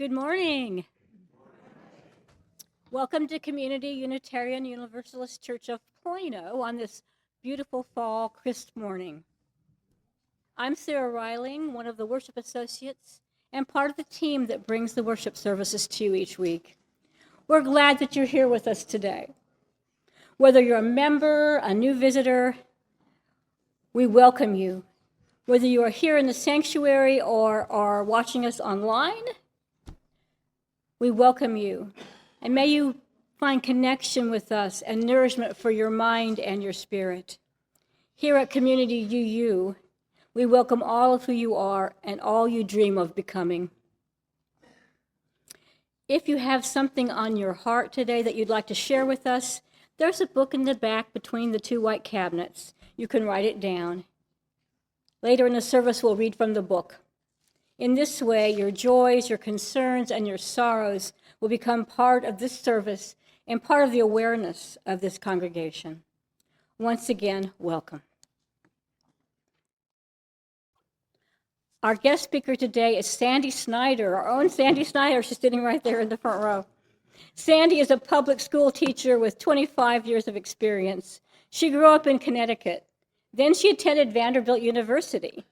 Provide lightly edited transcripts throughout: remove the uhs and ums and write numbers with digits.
Good morning. Welcome to Community Unitarian Universalist Church of Plano on this beautiful fall crisp morning. I'm Sarah Reiling, one of the worship associates and part of the team that brings the worship services to you each week. We're glad that you're here with us today. Whether you're a member, a new visitor, we welcome you. Whether you are here in the sanctuary or are watching us online, we welcome you. And may you find connection with us and nourishment for your mind and your spirit. Here at Community UU, we welcome all of who you are and all you dream of becoming. If you have something on your heart today that you'd like to share with us, there's a book in the back between the two white cabinets. You can write it down. Later in the service, we'll read from the book. In this way, your joys, your concerns, and your sorrows will become part of this service and part of the awareness of this congregation. Once again, welcome. Our guest speaker today is Sandy Schneider, our own Sandy Schneider. She's sitting right there in the front row. Sandy is a public school teacher with 25 years of experience. She grew up in Connecticut. Then she attended Vanderbilt University,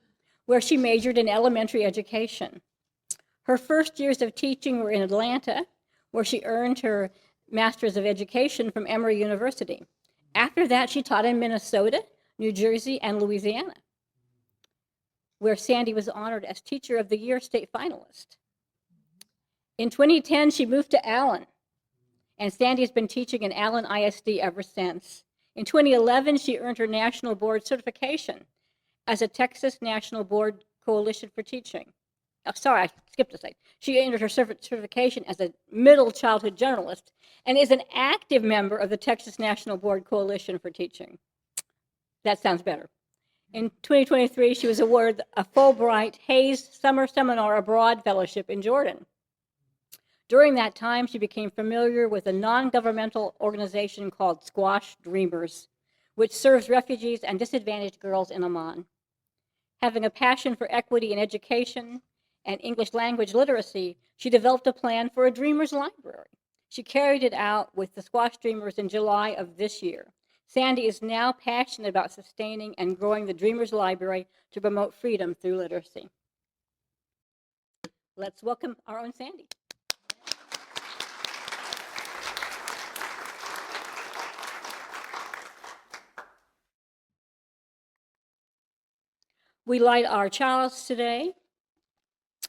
where she majored in elementary education. Her first years of teaching were in Atlanta, where she earned her Master's of Education from Emory University. After that, she taught in Minnesota, New Jersey, and Louisiana, where Sandy was honored as Teacher of the Year state finalist. In 2010, she moved to Allen, and Sandy has been teaching in Allen ISD ever since. In 2011, she earned her National Board certification as a Texas National Board Coalition for Teaching. Oh, sorry, I skipped a slide. She earned her certification as a middle childhood journalist and is an active member of the Texas National Board Coalition for Teaching. That sounds better. In 2023, she was awarded a Fulbright Hayes Summer Seminar Abroad Fellowship in Jordan. During that time, she became familiar with a non-governmental organization called Squash Dreamers, which serves refugees and disadvantaged girls in Amman. Having a passion for equity in education and English language literacy, she developed a plan for a Dreamers Library. She carried it out with the Squash Dreamers in July of this year. Sandy is now passionate about sustaining and growing the Dreamers Library to promote freedom through literacy. Let's welcome our own Sandy. We light our chalice today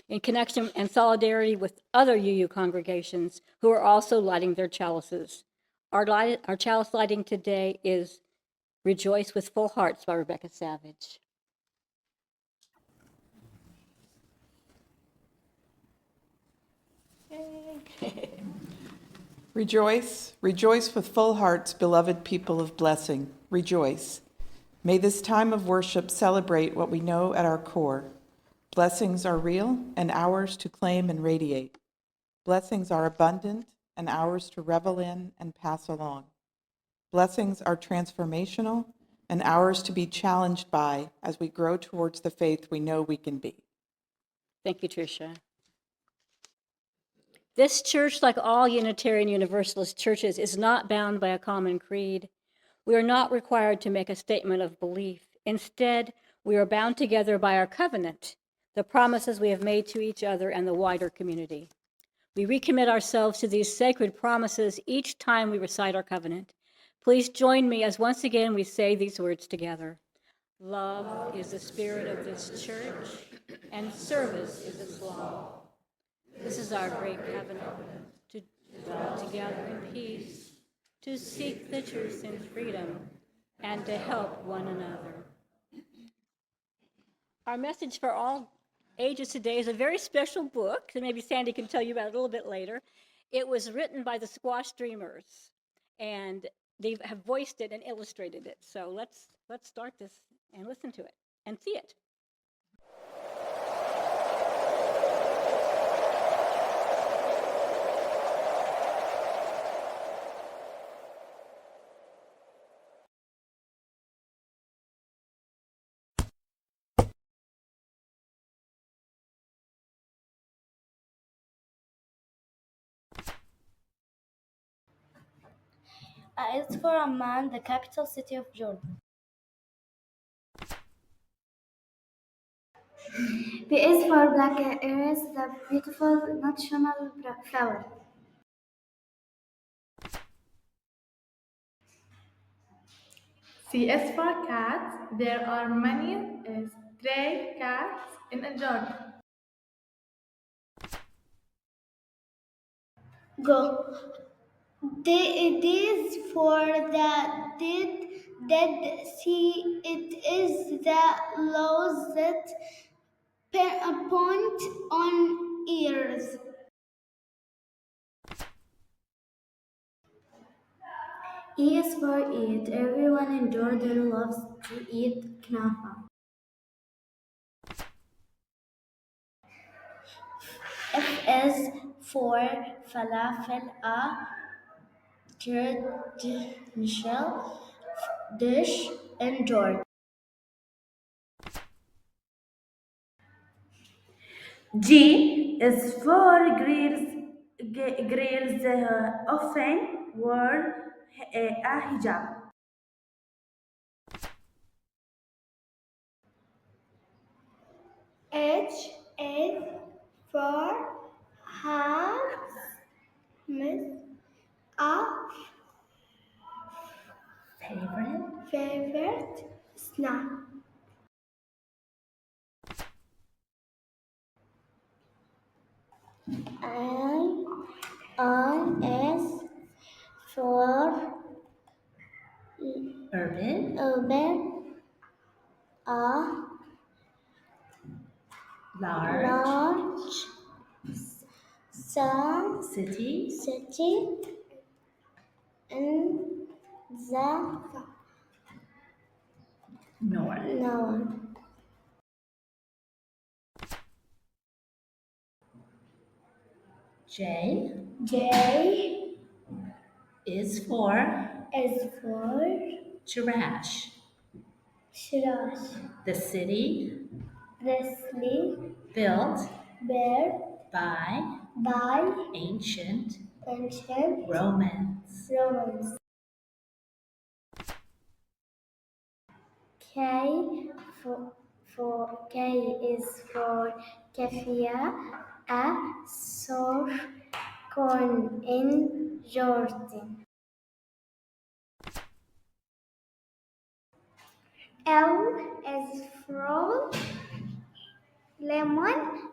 in connection and solidarity with other UU congregations who are also lighting their chalices. Our chalice lighting today is Rejoice with Full Hearts by Rebekah Savage. Rejoice, rejoice with full hearts, beloved people of blessing. Rejoice. May this time of worship celebrate what we know at our core. Blessings are real and ours to claim and radiate. Blessings are abundant and ours to revel in and pass along. Blessings are transformational and ours to be challenged by as we grow towards the faith we know we can be. Thank you, Tricia. This church, like all Unitarian Universalist churches, is not bound by a common creed. We are not required to make a statement of belief. Instead, we are bound together by our covenant, the promises we have made to each other and the wider community. We recommit ourselves to these sacred promises each time we recite our covenant. Please join me as once again we say these words together. Love is the spirit of this church, and service is its law. This is our great covenant, to dwell together in peace, to seek the truth in freedom, and to help one another. Our message for all ages today is a very special book that maybe Sandy can tell you about a little bit later. It was written by the Squash Dreamers, and they have voiced it and illustrated it. So let's start this and listen to it and see it. is for Amman, the capital city of Jordan. B is for Black Iris, the beautiful national flower. C is for cats. There are many stray cats in Jordan. Go. D is for the Dead Sea. It is the laws that point on ears. E is for eat. Everyone in Jordan loves to eat knafa. F is for falafel, a traditional dish in Jordan. G is for girls often wear a hijab. H is for has a favorite snack. I is for urban, a large city in the north. J Is for is for trash. trash. The city Presley built Bear by by ancient ancient Romans. Romans. K K is for kefia, a soft corn in Jordan. L is for lemon,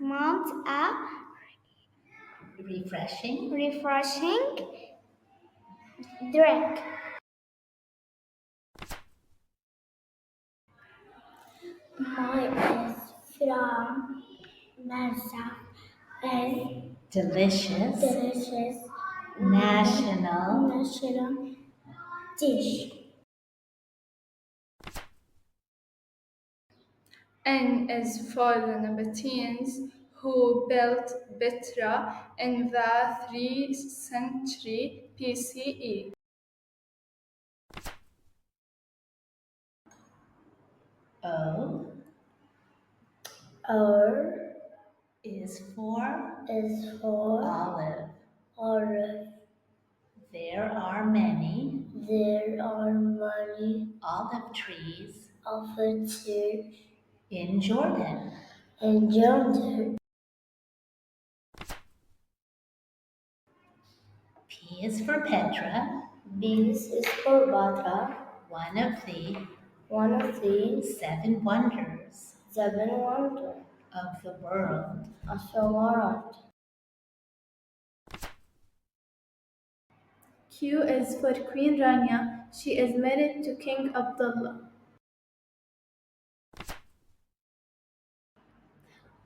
malt, a Refreshing. refreshing drink. My is from Marsa is delicious National national dish. N is for the Nabateans who built Petra in the 3rd century BCE. O R is for is for olive. olive. There are many There are many olive trees olive trees in Jordan. in Jordan. P is for Petra, B is for butter. one of the One of the 7 wonders 7 wonders of the world. of the world. Q is for Queen Rania. She is married to King Abdullah.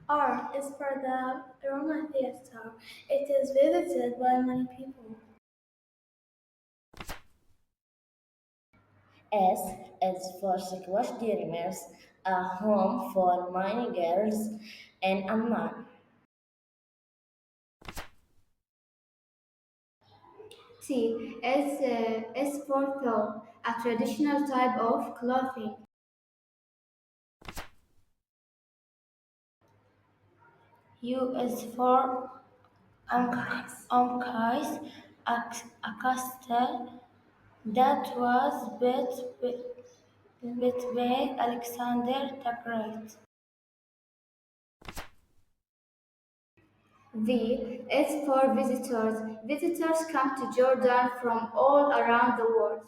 R is for the Roman theater. It is visited by many people. S is for Squash Dreamers, a home for many girls in Amman. T is for thobe, a traditional type of clothing. U is for unkais, a castle that was built by Alexander the Great. V is for visitors. Visitors come to Jordan from all around the world.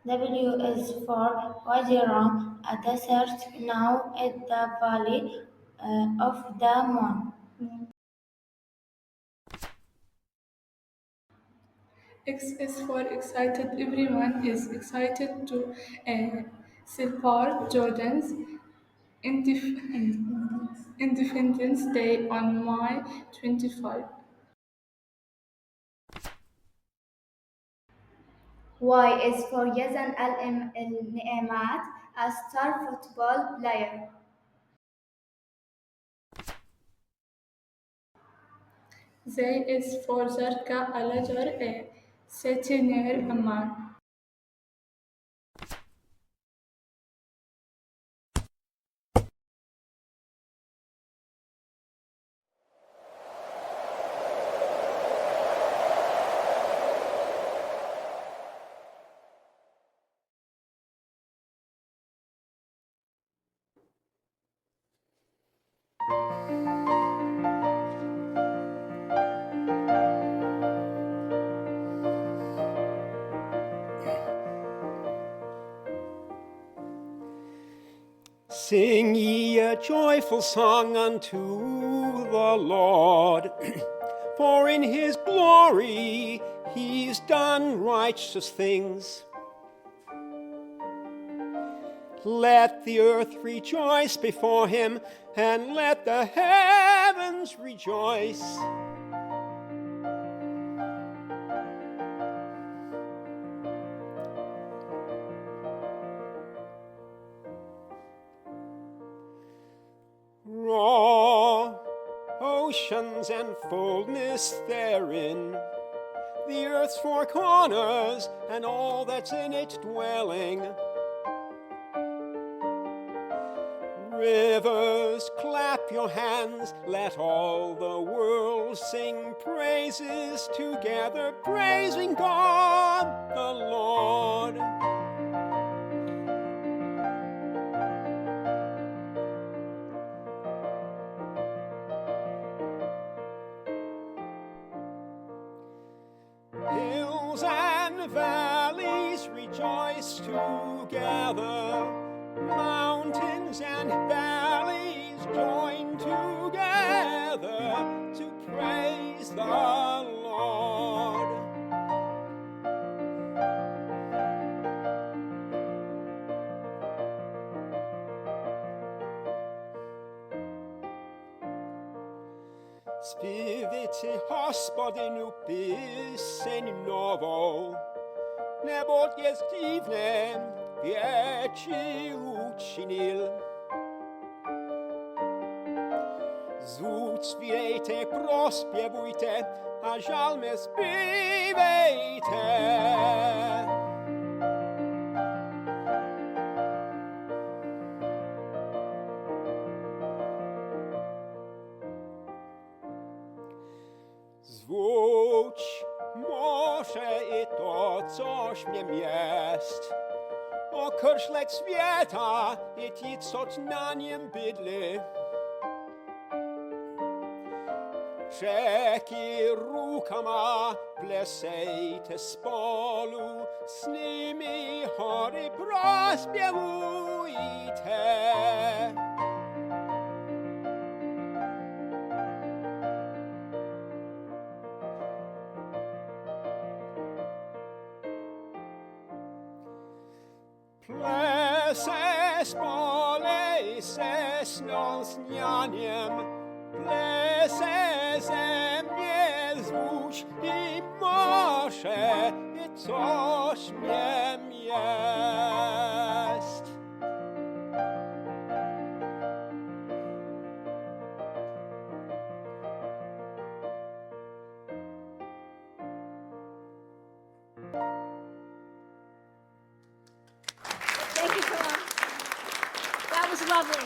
W is for Wadi a desert now in the valley of the moon. X is for excited. Everyone is excited to support Jordan's Independence Day on May 25. Y is for Yazan al-Ni'mat, a star football player. Z is for Zarka Alajar, a city near Amman. Sing ye a joyful song unto the Lord, for in his glory he's done righteous things. Let the earth rejoice before him, and let the heavens rejoice. Raw oceans and fullness therein, the earth's four corners and all that's in it dwelling. Rivers, clap your hands, let all the world sing praises together, praising God the Lord. Hills and valleys rejoice together, mountains and valleys join together to praise the Lord. Spívajte Hospodinu píseň novou, neboť je divné, věci učinil. Zucvějte, prospěvujte a žalme zpívejte. Zvuč moře i to, což mě měst, okršlek světa i ti, což na něm bydli. Řeky rukama plesejte spolu, s nimi hory prospěvujte. Plese spolej se s nosňaniem, plese země zvuč i moře, i což mě jest. Thank you, Cora. That was lovely.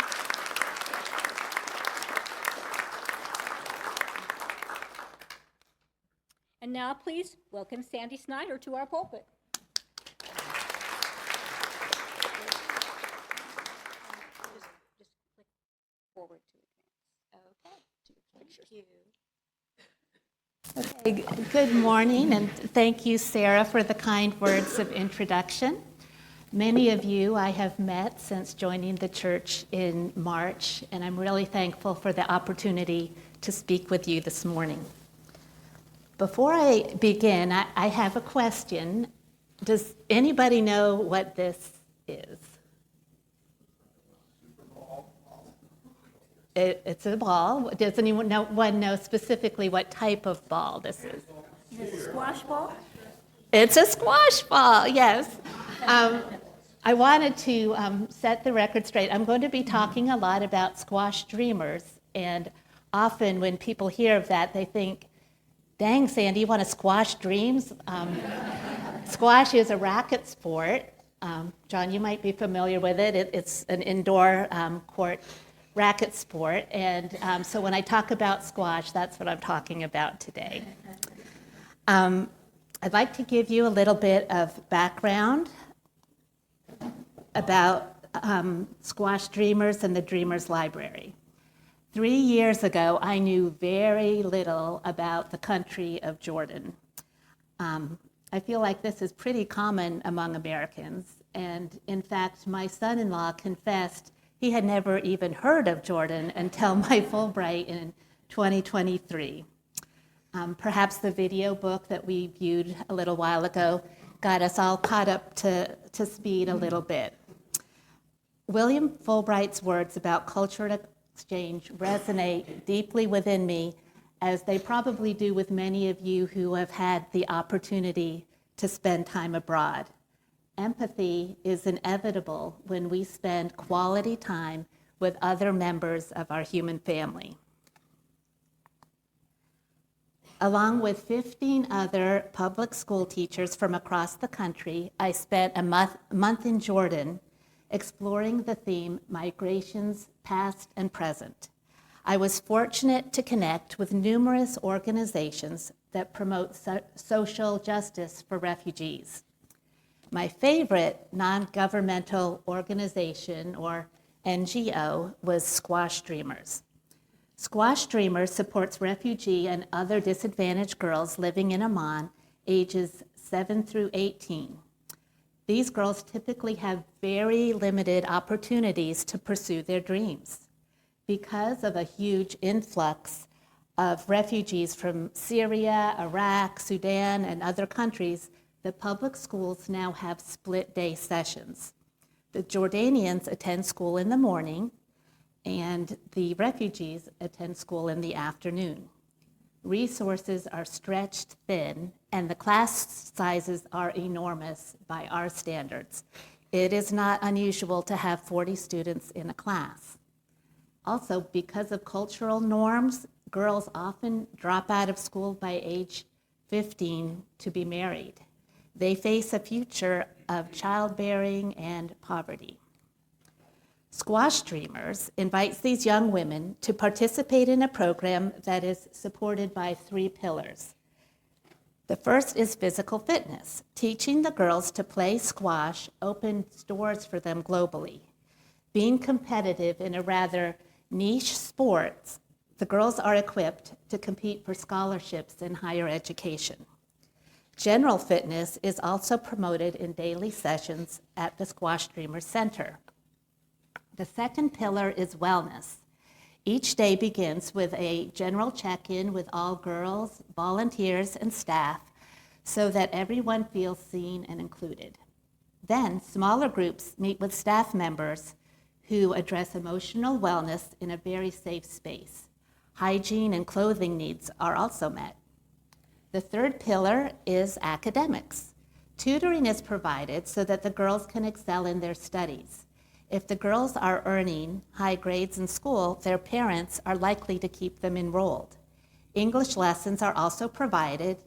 now please welcome Sandy Schneider to our pulpit. Just click forward to advance. Okay, Okay, good morning, and thank you, Sarah, for the kind words of introduction. Many of you I have met since joining the church in March, and I'm really thankful for the opportunity to speak with you this morning. Before I begin, I have a question. Does anybody know what this is? It's a ball. Does anyone know specifically what type of ball this is? Is it a squash ball? It's a squash ball, yes. I wanted to set the record straight. I'm going to be talking a lot about squash dreamers, and often when people hear of that, they think, dang, Sandy, you want to squash dreams? Squash is a racket sport. John, you might be familiar with it. It's an indoor court racket sport, and so when I talk about squash, that's what I'm talking about today. I'd like to give you a little bit of background about squash dreamers and the Dreamers Library. 3 years ago, I knew very little about the country of Jordan. I feel like this is pretty common among Americans, and in fact, my son-in-law confessed he had never even heard of Jordan until my Fulbright in 2023. Perhaps the video book that we viewed a little while ago got us all caught up to speed a little bit. William Fulbright's words about cultural exchange resonate deeply within me, as they probably do with many of you who have had the opportunity to spend time abroad. Empathy is inevitable when we spend quality time with other members of our human family. Along with 15 other public school teachers from across the country, I spent a month in Jordan exploring the theme Migrations Past and Present. I was fortunate to connect with numerous organizations that promote social justice for refugees. My favorite non-governmental organization, or NGO, was Squash Dreamers. Squash Dreamers supports refugee and other disadvantaged girls living in Amman, ages 7 through 18. These girls typically have very limited opportunities to pursue their dreams. Because of a huge influx of refugees from Syria, Iraq, Sudan, and other countries, the public schools now have split-day sessions. The Jordanians attend school in the morning, and the refugees attend school in the afternoon. Resources are stretched thin, and the class sizes are enormous by our standards. It is not unusual to have 40 students in a class. Also, because of cultural norms, girls often drop out of school by age 15 to be married. They face a future of childbearing and poverty. Squash Dreamers invites these young women to participate in a program that is supported by 3 pillars. The first is physical fitness. Teaching the girls to play squash opens doors for them globally. Being competitive in a rather niche sport, the girls are equipped to compete for scholarships in higher education. General fitness is also promoted in daily sessions at the Squash Dreamers Center. The second pillar is wellness. Each day begins with a general check-in with all girls, volunteers, and staff so that everyone feels seen and included. Then, smaller groups meet with staff members who address emotional wellness in a very safe space. Hygiene and clothing needs are also met. The third pillar is academics. Tutoring is provided so that the girls can excel in their studies. If the girls are earning high grades in school, their parents are likely to keep them enrolled. English lessons are also provided,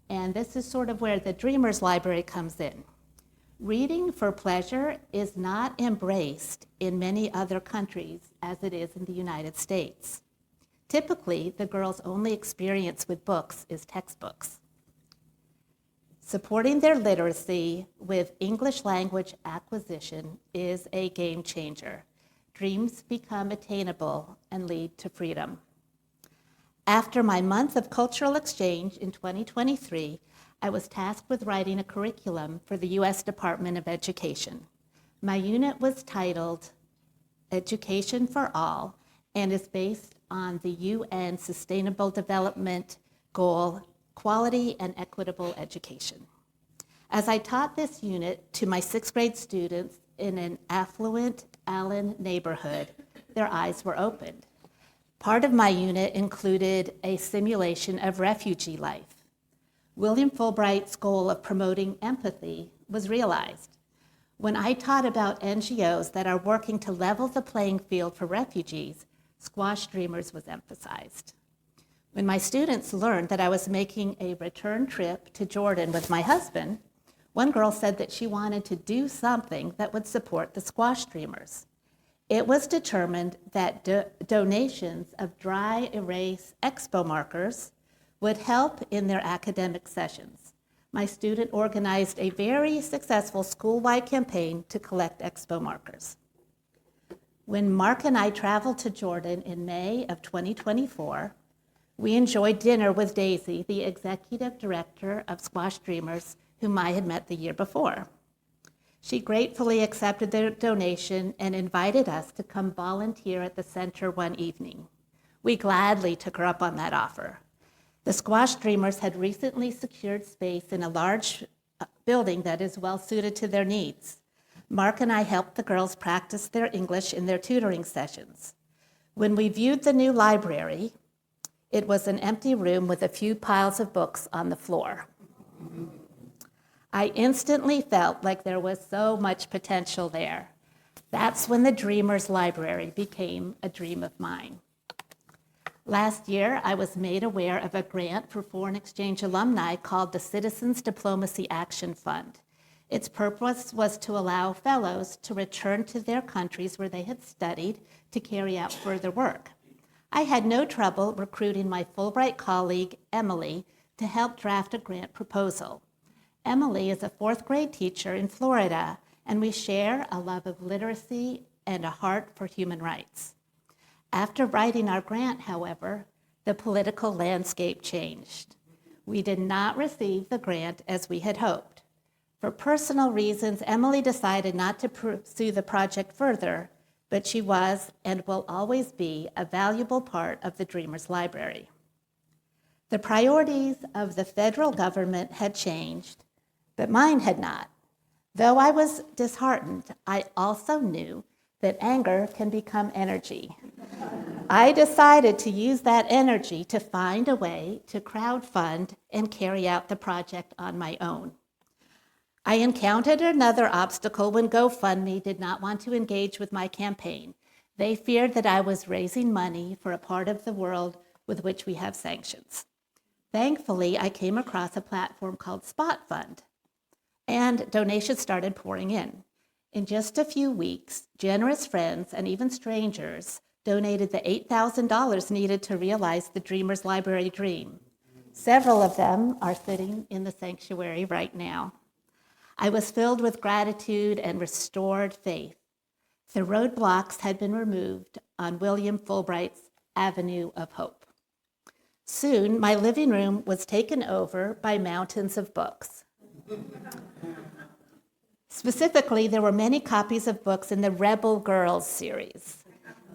and this is sort of where the Dreamers Library comes in. Reading for pleasure is not embraced in many other countries as it is in the United States. Typically, the girls' only experience with books is textbooks. Supporting their literacy with English language acquisition is a game changer. Dreams become attainable and lead to freedom. After my month of cultural exchange in 2023, I was tasked with writing a curriculum for the U.S. Department of Education. My unit was titled Education for All and is based on the UN Sustainable Development Goal, Quality and Equitable Education. As I taught this unit to my sixth grade students in an affluent Allen neighborhood, their eyes were opened. Part of my unit included a simulation of refugee life. William Fulbright's goal of promoting empathy was realized. When I taught about NGOs that are working to level the playing field for refugees, Squash Dreamers was emphasized. When my students learned that I was making a return trip to Jordan with my husband, one girl said that she wanted to do something that would support the Squash Dreamers. It was determined that donations of dry erase expo markers would help in their academic sessions. My student organized a very successful school-wide campaign to collect expo markers. When Mark and I traveled to Jordan in May of 2024, we enjoyed dinner with Daisy, the executive director of Squash Dreamers, whom I had met the year before. She gratefully accepted their donation and invited us to come volunteer at the center one evening. We gladly took her up on that offer. The Squash Dreamers had recently secured space in a large building that is well suited to their needs. Mark and I helped the girls practice their English in their tutoring sessions. When we viewed the new library, it was an empty room with a few piles of books on the floor. I instantly felt like there was so much potential there. That's when the Dreamers Library became a dream of mine. Last year, I was made aware of a grant for foreign exchange alumni called the Citizens Diplomacy Action Fund. Its purpose was to allow fellows to return to their countries where they had studied to carry out further work. I had no trouble recruiting my Fulbright colleague, Emily, to help draft a grant proposal. Emily is a fourth grade teacher in Florida, and we share a love of literacy and a heart for human rights. After writing our grant, however, the political landscape changed. We did not receive the grant as we had hoped. For personal reasons, Emily decided not to pursue the project further, but she was and will always be a valuable part of the Dreamers Library. The priorities of the federal government had changed, but mine had not. Though I was disheartened, I also knew that anger can become energy. I decided to use that energy to find a way to crowdfund and carry out the project on my own. I encountered another obstacle when GoFundMe did not want to engage with my campaign. They feared that I was raising money for a part of the world with which we have sanctions. Thankfully, I came across a platform called Spot Fund, and donations started pouring in. In just a few weeks, generous friends and even strangers donated the $8,000 needed to realize the Dreamers Library dream. Several of them are sitting in the sanctuary right now. I was filled with gratitude and restored faith. The roadblocks had been removed on William Fulbright's Avenue of Hope. Soon, my living room was taken over by mountains of books. Specifically, there were many copies of books in the Rebel Girls series.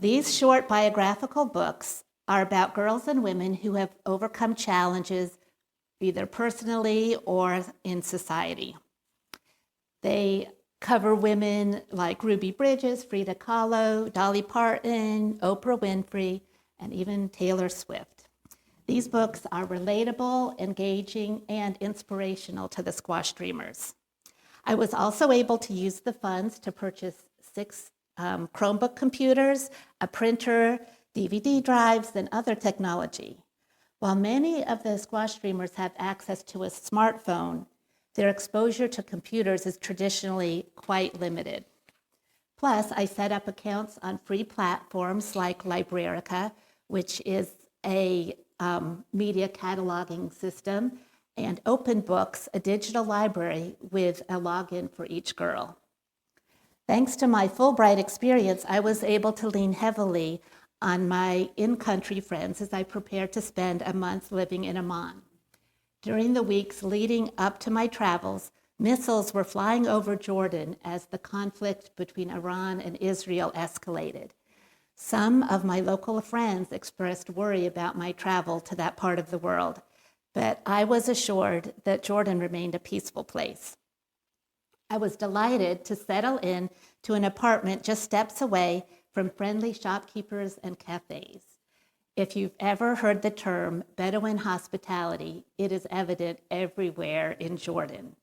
These short biographical books are about girls and women who have overcome challenges, either personally or in society. They cover women like Ruby Bridges, Frida Kahlo, Dolly Parton, Oprah Winfrey, and even Taylor Swift. These books are relatable, engaging, and inspirational to the Squash Dreamers. I was also able to use the funds to purchase 6 Chromebook computers, a printer, DVD drives, and other technology. While many of the Squash Dreamers have access to a smartphone, their exposure to computers is traditionally quite limited. Plus, I set up accounts on free platforms like Rebekah, which is a media cataloging system, and Open Books, a digital library with a login for each girl. Thanks to my Fulbright experience, I was able to lean heavily on my in-country friends as I prepared to spend a month living in Amman. During the weeks leading up to my travels, missiles were flying over Jordan as the conflict between Iran and Israel escalated. Some of my local friends expressed worry about my travel to that part of the world, but I was assured that Jordan remained a peaceful place. I was delighted to settle in to an apartment just steps away from friendly shopkeepers and cafes. If you've ever heard the term Bedouin hospitality, it is evident everywhere in Jordan.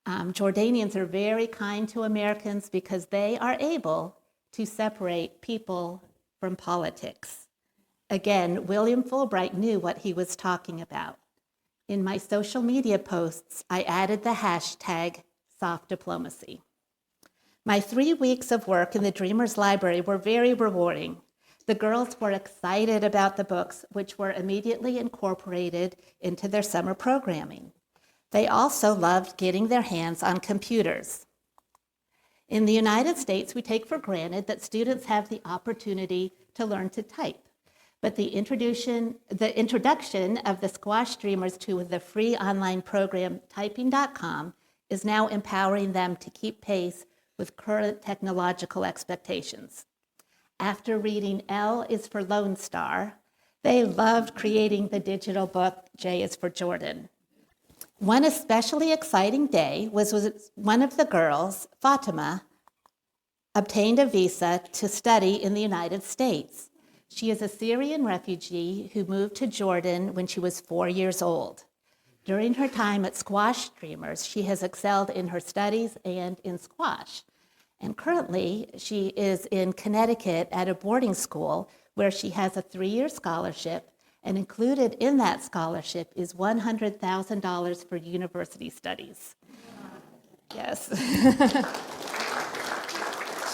Jordanians are very kind to Americans because they are able to separate people from politics. Again, William Fulbright knew what he was talking about. In my social media posts, I added the hashtag soft diplomacy. My 3 weeks of work in the Dreamers Library were very rewarding. The girls were excited about the books, which were immediately incorporated into their summer programming. They also loved getting their hands on computers. In the United States, we take for granted that students have the opportunity to learn to type. But the introduction of the Squash Dreamers to the free online program typing.com is now empowering them to keep pace with current technological expectations. After reading L is for Lone Star, they loved creating the digital book J is for Jordan. One especially exciting day was one of the girls, Fatima, obtained a visa to study in the United States. She is a Syrian refugee who moved to Jordan when she was 4 years old. During her time at Squash Dreamers, she has excelled in her studies and in squash. And currently, she is in Connecticut at a boarding school where she has a 3-year scholarship, and included in that scholarship is $100,000 for university studies. Yes.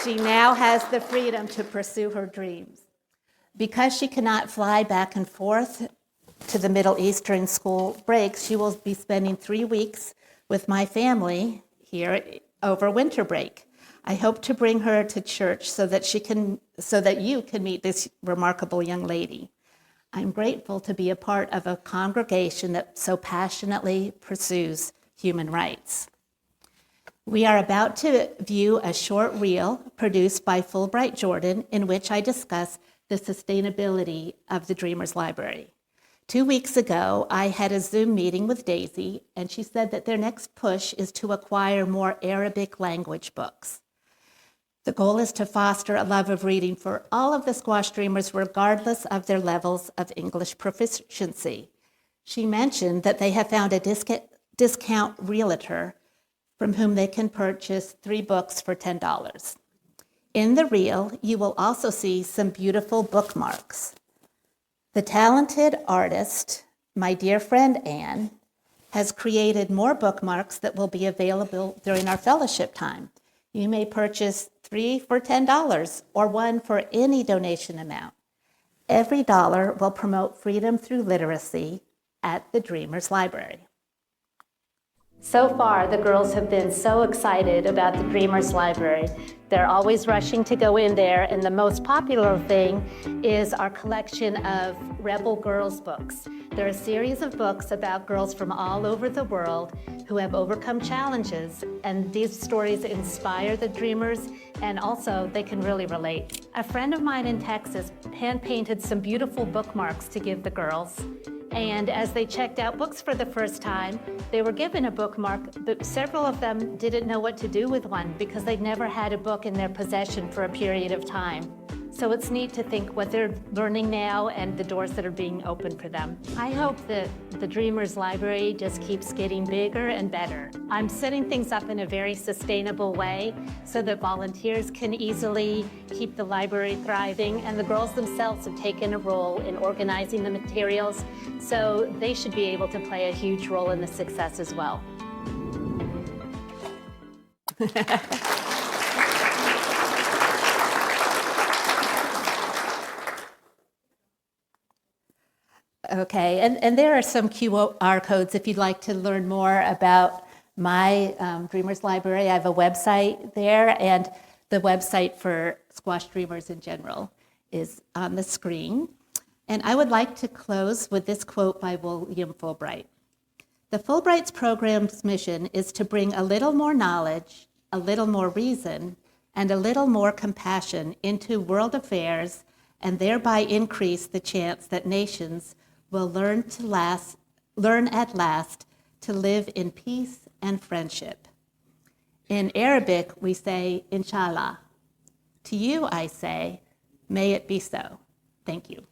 She now has the freedom to pursue her dreams. Because she cannot fly back and forth to the Middle East during school breaks, she will be spending 3 weeks with my family here over winter break. I hope to bring her to church so that you can meet this remarkable young lady. I'm grateful to be a part of a congregation that so passionately pursues human rights. We are about to view a short reel produced by Fulbright Jordan in which I discuss the sustainability of the Dreamers Library. 2 weeks ago, I had a Zoom meeting with Daisy, and she said that their next push is to acquire more Arabic language books. The goal is to foster a love of reading for all of the Squash Dreamers, regardless of their levels of English proficiency. She mentioned that they have found a discount realtor from whom they can purchase 3 books for $10. In the reel, you will also see some beautiful bookmarks. The talented artist, my dear friend Anne, has created more bookmarks that will be available during our fellowship time. You may purchase 3 for $10 or 1 for any donation amount. Every dollar will promote freedom through literacy at the Dreamers Library. So far, the girls have been so excited about the Dreamers Library. They're always rushing to go in there, and the most popular thing is our collection of Rebel Girls books. They're a series of books about girls from all over the world who have overcome challenges, and these stories inspire the Dreamers, and also they can really relate. A friend of mine in Texas hand-painted some beautiful bookmarks to give the girls. And as they checked out books for the first time, they were given a bookmark, but several of them didn't know what to do with one because they'd never had a book in their possession for a period of time. So it's neat to think what they're learning now and the doors that are being opened for them. I hope that the Dreamers Library just keeps getting bigger and better. I'm setting things up in a very sustainable way so that volunteers can easily keep the library thriving, and the girls themselves have taken a role in organizing the materials, so they should be able to play a huge role in the success as well. Okay, and there are some QR codes if you'd like to learn more about my Dreamers Library. I have a website there, and the website for Squash Dreamers in general is on the screen. And I would like to close with this quote by William Fulbright. The Fulbright's program's mission is to bring a little more knowledge, a little more reason, and a little more compassion into world affairs, and thereby increase the chance that nations will learn at last to live in peace and friendship. In Arabic, we say, Inshallah. To you, I say, may it be so. Thank you.